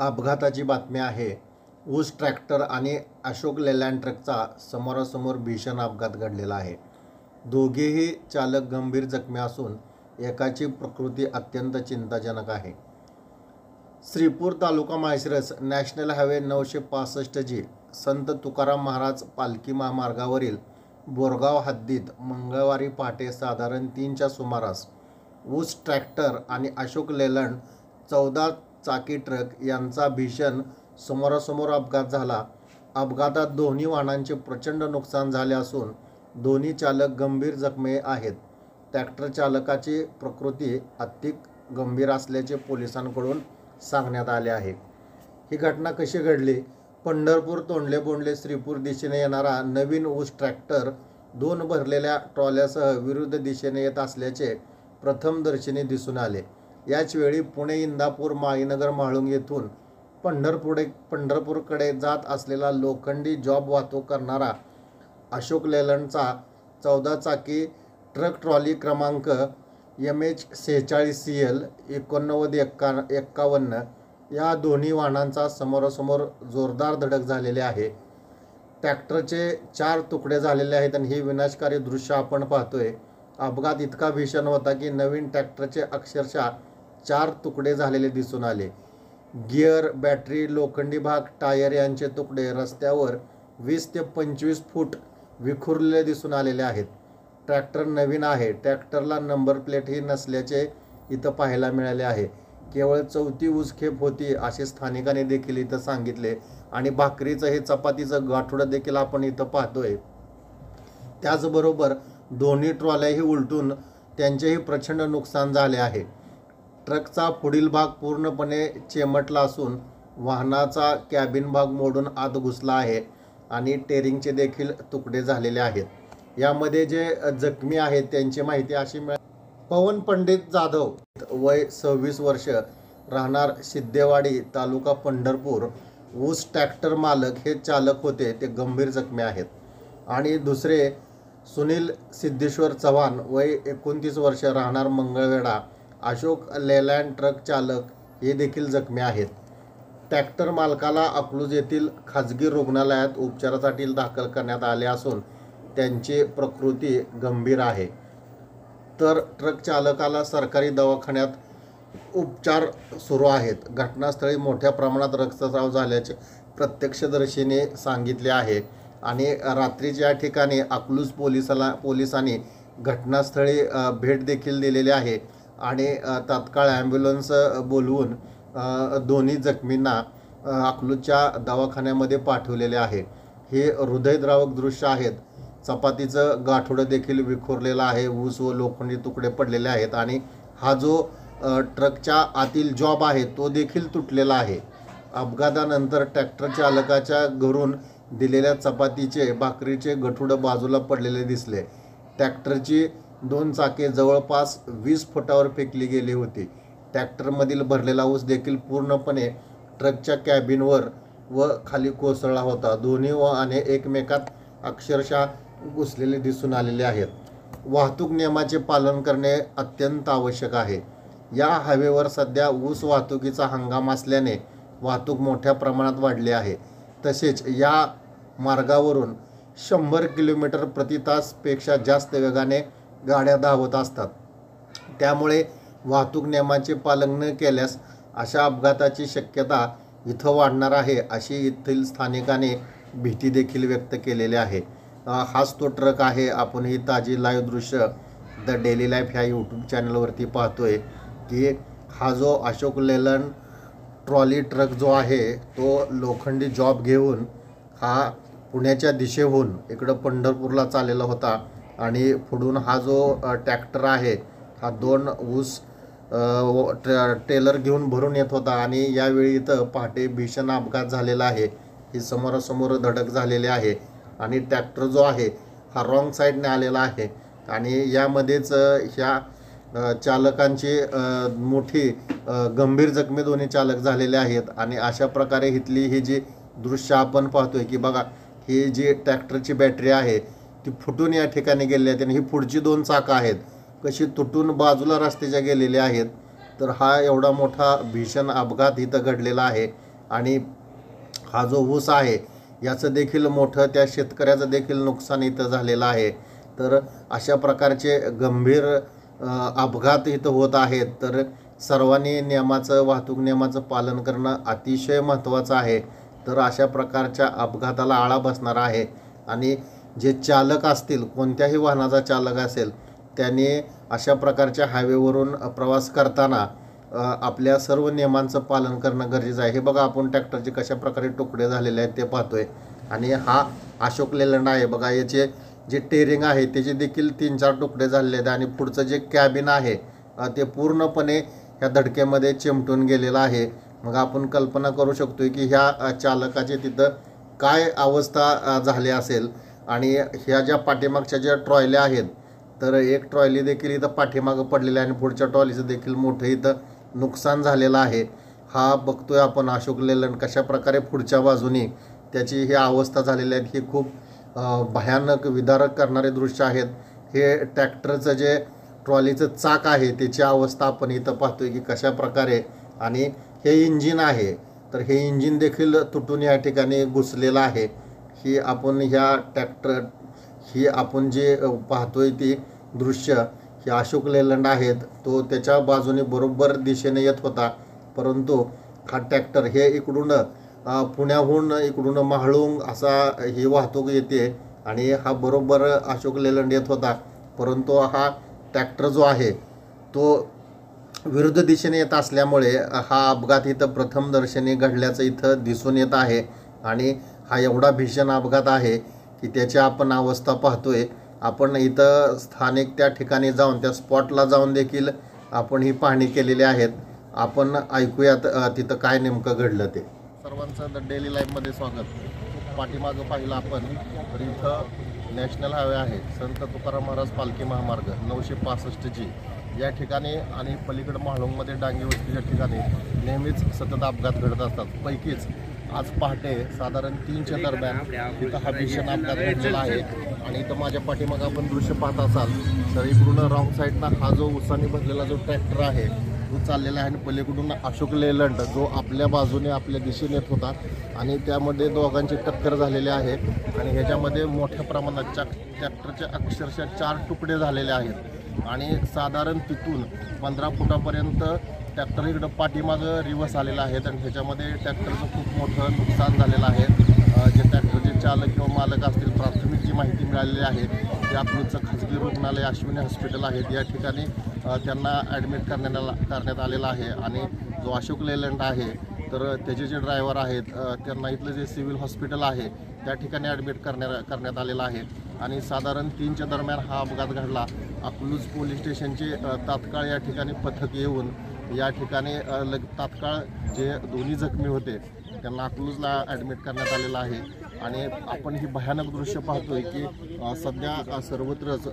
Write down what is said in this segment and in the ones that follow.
अपघाताची बातमी आहे. ऊस ट्रॅक्टर आणि अशोक लेलँड ट्रकचा समोरासमोर भीषण अपघात घडलेला आहे. दोघेही चालक गंभीर जखमी असून एकाची प्रकृती अत्यंत चिंताजनक आहे. श्रीपूर तालुका माळशिरस नॅशनल हायवे 965G संत तुकाराम महाराज पालखी महामार्गावरील बोरगाव हद्दीत मंगळवारी पहाटे साधारण 3च्या सुमारास ऊस ट्रॅक्टर आणि अशोक लेलँड 14 चाकी ट्रक यांचा भीषण समोरासमोर अपघात झाला. अपघातात दोन्ही वाहनांचे प्रचंड नुकसान झाले असून दोन्ही चालक गंभीर जखमी आहेत. ट्रॅक्टर चालकाची प्रकृती अतिक गंभीर असल्याचे पोलिसांकडून सांगण्यात आले आहे. ही घटना कशी घडली? पंढरपूर तोंडले बोंडले श्रीपूर दिशेने येणारा नवीन ऊस ट्रॅक्टर 2 भरलेल्या ट्रॉल्यासह विरुद्ध दिशेने येत असल्याचे प्रथमदर्शनी दिसून आले. याच वेळी पुणे इंदापूर माळीनगर म्हाळुंग येथून पंढरपूरकडे जात असलेला लोखंडी जॉब वाहतूक करणारा अशोक लेलँडचा 14 चाकी ट्रक ट्रॉली क्रमांक MH46CL 8951 या दोन्ही वाहनांचा समोरासमोर जोरदार धडक झालेली आहे. ट्रॅक्टरचे 4 तुकडे झालेले आहेत आणि हे विनाशकारी दृश्य आपण पाहतोय. अपघात इतका भीषण होता की नवीन ट्रॅक्टरचे अक्षरशः 4 तुकडे झालेले दिसून आले. गिअर, बॅटरी, लोखंडी भाग, टायर यांचे तुकडे रस्त्यावर 20 ते 25 फूट विखुरलेले दिसून आलेले आहेत. ट्रॅक्टर नवीन आहे. ट्रॅक्टरला नंबर प्लेटही नसल्याचे इथं पाहायला मिळाले आहे. केवळ 4थी ऊसखेप होती असे स्थानिकांनी देखील इथं सांगितले आणि भाकरीचं हे चपातीचं गाठोडं देखील आपण इथं पाहतोय. त्याचबरोबर दोन्ही ट्रॉल्याही उलटून त्यांचेही प्रचंड नुकसान झाले आहे. ट्रकचा पुढील भाग पूर्णपणे चेमटला असून वाहनाचा कॅबिन भाग मोडून आत घुसला आहे आणि टेरिंगचे देखील तुकडे झालेले आहेत. यामध्ये जे जखमी आहेत त्यांची माहिती अशी पवन पंडित जाधव वय 26 वर्ष राहणार सिद्धेवाडी तालुका पंढरपूर ऊस ट्रॅक्टर मालक हे चालक होते, ते गंभीर जखमी आहेत. आणि दुसरे सुनील सिद्धेश्वर चव्हाण वय 29 वर्ष राहणार मंगळवेढा अशोक लेलँड ट्रक चालक हे देखील जखमी आहेत. ट्रॅक्टर मालकाला अकलूज येथील खाजगी रुग्णालयात उपचारासाठी दाखल करण्यात आले असून त्यांची प्रकृती गंभीर आहे. तर ट्रक चालकाला सरकारी दवाखान्यात उपचार सुरू आहेत. घटनास्थळी मोठ्या प्रमाणात रक्तस्राव झाल्याचे प्रत्यक्षदर्शींनी सांगितले आहे आणि रात्रीच्या या ठिकाणी अकलूज पोलिसांनी घटनास्थळी भेट देखील दिलेली आहे आणि तात्काळ ॲम्ब्युलन्स बोलवून दोन्ही जखमींना अकलूजच्या दवाखान्यामध्ये पाठवलेले आहे. हे हृदयद्रावक दृश्य आहेत. चपातीचं गाठोडं देखील विखुरलेलं आहे. ऊस व लोखंडी तुकडे पडलेले आहेत आणि हा जो ट्रकच्या आतील जॉब आहे तो देखील तुटलेला आहे. अपघातानंतर ट्रॅक्टर चालकाच्या घरून दिलेल्या चपातीचे भाकरीचे गठुडं बाजूला पडलेले दिसले. ट्रॅक्टरची 2 चाके जवळपास 20 फुटावर फेकली गेली होती. ट्रॅक्टरमधील भरलेला ऊस देखील पूर्णपणे ट्रकच्या कॅबिनवर व खाली कोसळला होता. दोन्ही वाहने एकमेकात अक्षरशः घुसलेले दिसून आलेले आहेत. वाहतूक नियमाचे पालन करणे अत्यंत आवश्यक आहे. या हायवेवर सध्या ऊस वाहतुकीचा हंगाम असल्याने वाहतूक मोठ्या प्रमाणात वाढली आहे. तसेच या मार्गावरून 100 किलोमीटर प्रति तास पेक्षा जास्त वेगाने गाड्या धावत असतात. त्यामुळे वाहतूक नियमाचे पालन न केल्यास अशा अपघाताची शक्यता इथं वाढणार आहे अशी येथील स्थानिकांनी भीती देखील व्यक्त केलेली आहे. हाच तो ट्रक आहे. आपण ही ताजी लाईव्ह दृश्य द डेली लाईफ ह्या यूट्यूब चॅनलवरती पाहतोय की हा जो अशोक लेलँड ट्रॉली ट्रक जो आहे तो लोखंडी जॉब घेऊन हा पुण्याच्या दिशेहून इकडं पंढरपूरला चाललेला होता आणि पुढून हा जो ट्रॅक्टर आहे हा 2 ऊस ट्रेलर घेऊन भरून येत होता आणि यावेळी इथं पहाटे भीषण अपघात झालेला आहे. ही समोरासमोर धडक झालेली आहे आणि ट्रॅक्टर जो आहे हा रॉंग साईडने आलेला आहे आणि यामध्येच ह्या चालकांची मोठी गंभीर जखमी दोन्ही चालक झालेले आहेत. आणि अशा प्रकारे इथली ही जी दृश्य आपण पाहतोय की बघा, ही जी ट्रॅक्टरची बॅटरी आहे ती फुटून या ठिकाणी गेली आहे आणि ही पुढची 2 चाकं आहेत कशी तुटून बाजूला रस्त्याच्या गेलेली आहेत. तर हा एवढा मोठा भीषण अपघात इथं घडलेला आहे आणि हा जो ऊस आहे याचं देखील मोठं त्या शेतकऱ्याचं देखील नुकसान इथं झालेलं आहे। तर अशा प्रकारचे गंभीर अपघात इथं होत आहेत। तर सर्वांनी वाहतूक नियमाचं पालन करणं अतिशय महत्त्वाचं आहे। तर अशा प्रकारच्या अपघाताला आळा बसणार आहे आणि जे चालक असतील, कोणत्याही वाहनाचा चालक असेल, त्याने अशा प्रकारच्या हायवेवरून प्रवास करताना आपल्या सर्व नियमांचं पालन करणं गरजेचं आहे। हे बघा, आपण ट्रॅक्टरचे कशा प्रकारे तुकडे झालेले आहेत ते पाहतोय आणि हा अशोक लेलंड आहे बघा, याचे जे टेरिंग आहे त्याचे देखील 3-4 तुकडे झालेले आहेत आणि पुढचं जे कॅबिन आहे ते पूर्णपणे ह्या धडकेमध्ये चिमटून गेलेलं आहे। मग आपण कल्पना करू शकतो की ह्या चालकाचे तिथं काय अवस्था झाली असेल। आणि ह्या ज्या पाठीमागच्या ज्या ट्रॉयल्या आहेत, तर एक ट्रॉयली देखील इथं पाठीमागं पडलेली आहे आणि पुढच्या ट्रॉलीचं देखील मोठं इथं नुकसान झालेलं आहे। हा बघतोय आपण अशोक लेलंड कशा प्रकारे पुढच्या बाजूनी त्याची ही अवस्था झालेली आहे। ही खूप भयानक विदारक करणारे दृश्य आहेत। हे ट्रॅक्टरचं जे ट्रॉलीचं चाक आहे त्याची अवस्था आपण इथं पाहतोय की कशा प्रकारे, आणि हे इंजिन आहे, तर हे इंजिन देखील तुटून या ठिकाणी घुसलेलं आहे। ही आपण आपण जे पाहतोय ती दृश्य हे अशोक लेलंड आहेत, तो त्याच्या बाजूने बरोबर दिशेने येत होता, परंतु हा ट्रॅक्टर हे इकडून पुण्याहून इकडून माहळुंग असा ही वाहतूक येते आणि हा बरोबर अशोक लेलंड येत होता, परंतु हा ट्रॅक्टर जो आहे तो विरुद्ध दिशेने येत असल्यामुळे हा अपघात इथं प्रथमदर्शनी घडल्याचं इथं दिसून येत आहे। आणि हा एवढा भीषण अपघात आहे की त्याची आपण अवस्था पाहतोय। आपण इथं स्थानिक त्या ठिकाणी जाऊन त्या स्पॉटला जाऊन देखील आपण ही पाहणी केलेली आहेत। आपण ऐकूयात तिथं काय नेमकं घडलं ते। सर्वांचं द डेली लाईफमध्ये स्वागत। पाठीमागं पाहिलं आपण तर इथं नॅशनल हायवे आहे, संत तुकाराम महाराज पालखी महामार्ग 965G या ठिकाणी आणि पलीकडे माहळुंगमध्ये डांगी वस्तीच्या ठिकाणी नेहमीच सतत अपघात घडत असतात। पैकीच आज पहाटे साधारण 3च्या दरम्यान इथं हा भीषण अपघात घडलेला आहे। आणि इथं माझ्या पाठीमागं आपण दृश्य पाहत असाल तर इकडून रॉंग साईडनं हा जो उसाने भरलेला जो ट्रॅक्टर आहे तो चाललेला आहे आणि पलीकडून अशोक लेलंड जो आपल्या बाजूने आपल्या दिशेने येत होता आणि त्यामध्ये दोघांची टक्कर झालेली आहे। आणि ह्याच्यामध्ये मोठ्या प्रमाणात ट्रॅक्टरचे अक्षरशः 4 तुकडे झालेले आहेत आणि साधारण तिथून 15 फुटापर्यंत ट्रॅक्टर इकडं पाठीमागं रिवर्स आलेला आहे आणि ह्याच्यामध्ये ट्रॅक्टरचं खूप मोठं नुकसान झालेलं आहे। जे ट्रॅक्टरचे चालक किंवा मालक असतील, प्राथमिक जी माहिती मिळालेली आहे ते अकलूजचं खाजगी रुग्णालय अश्विनी हॉस्पिटल आहेत या ठिकाणी त्यांना ॲडमिट करण्यात आलेलं आहे। आणि जो अशोक लेलंड आहे तर त्याचे जे ड्रायव्हर आहेत त्यांना इथलं जे सिव्हिल हॉस्पिटल आहे त्या ठिकाणी ॲडमिट करण्यात आलेलं आहे। आणि साधारण 3च्या दरम्यान हा अपघात घडला। अकलूज पोलीस स्टेशनचे तात्काळ या ठिकाणी पथक येऊन या ठिकाणी तात्काळ जे दोन्ही जखमी होते त्यांना अकलूजला ॲडमिट करण्यात आलेलं आहे। आणि आपण ही भयानक दृश्य पाहतोय की सध्या सर्वत्रच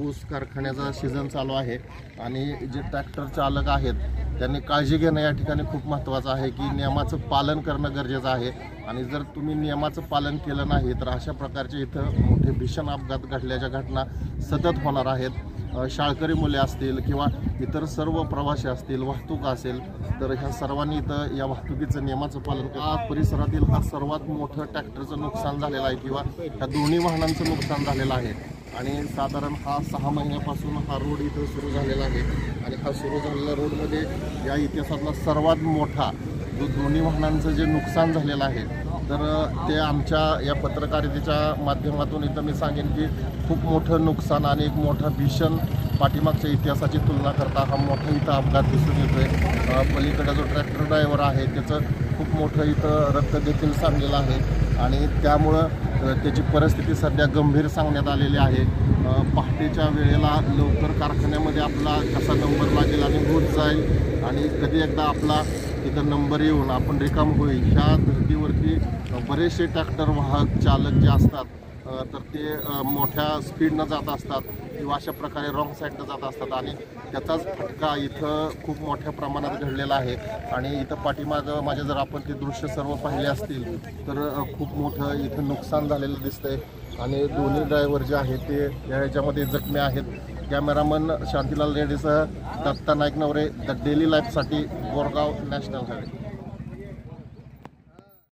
ऊस कारखान्याचा सीझन चालू आहे आणि जे ट्रॅक्टर चालक आहेत त्यांनी काळजी घेणं या ठिकाणी खूप महत्त्वाचं आहे की नियमाचं पालन करणं गरजेचं आहे। आणि जर तुम्ही नियमाचं पालन केलं नाही तर अशा प्रकारचे इथं मोठे भीषण अपघात घडल्याच्या घटना सतत होणार आहेत। शाळकरी मुले असतील किंवा इतर सर्व प्रवासी असतील, वाहतूक असेल, तर ह्या सर्वांनी इथं या वाहतुकीचं नियमाचं पालन करा। परिसरातील हा सर्वात मोठं ट्रॅक्टरचं नुकसान झालेलं आहे किंवा ह्या दोन्ही वाहनांचं नुकसान झालेलं आहे। आणि साधारण हा 6 महिन्यापासून हा रोड इथं सुरू झालेला आहे आणि हा सुरू झालेल्या रोडमध्ये या इतिहासातला सर्वात मोठा जो दोन्ही वाहनांचं जे नुकसान झालेलं आहे तर ते आमच्या या पत्रकारितेच्या माध्यमातून इथं मी सांगेन की खूप मोठं नुकसान आणि एक मोठा भीषण पाठीमागच्या इतिहासाची तुलना करता हा मोठा इथं अपघात दिसून येतोय। पलीकडे जो ट्रॅक्टर ड्रायव्हर आहे त्याचं खूप मोठं इथं रक्त देखील सांडलेलं आहे आणि त्यामुळं त्याची परिस्थिती सध्या गंभीर सांगण्यात आलेली आहे। पहाटेच्या वेळेला लवकर कारखान्यामध्ये आपला कसा नंबर लागेल आणि होत जाईल आणि कधी एकदा आपला तिथं नंबर येऊन आपण रिकाम होईल ह्या धर्तीवरती बरेचसे ट्रॅक्टर वाहक चालक जे असतात तर ते मोठ्या स्पीडनं जात असतात किंवा अशा प्रकारे रॉंग साईडनं जात असतात आणि त्याचाच फटका इथं खूप मोठ्या प्रमाणात घडलेला आहे। आणि इथं पाठीमागं माझे जर आपण ते दृश्य सर्व पाहिले असतील तर खूप मोठं इथं नुकसान झालेलं दिसतंय आणि दोन्ही ड्रायव्हर जे आहेत ते याच्यामध्ये जखमी आहेत। कॅमेरामन शांतीलाल रेड्डीसह दत्ता नाईक नवरे द डेली लाईफसाठी बोरगाव नॅशनल हायवे।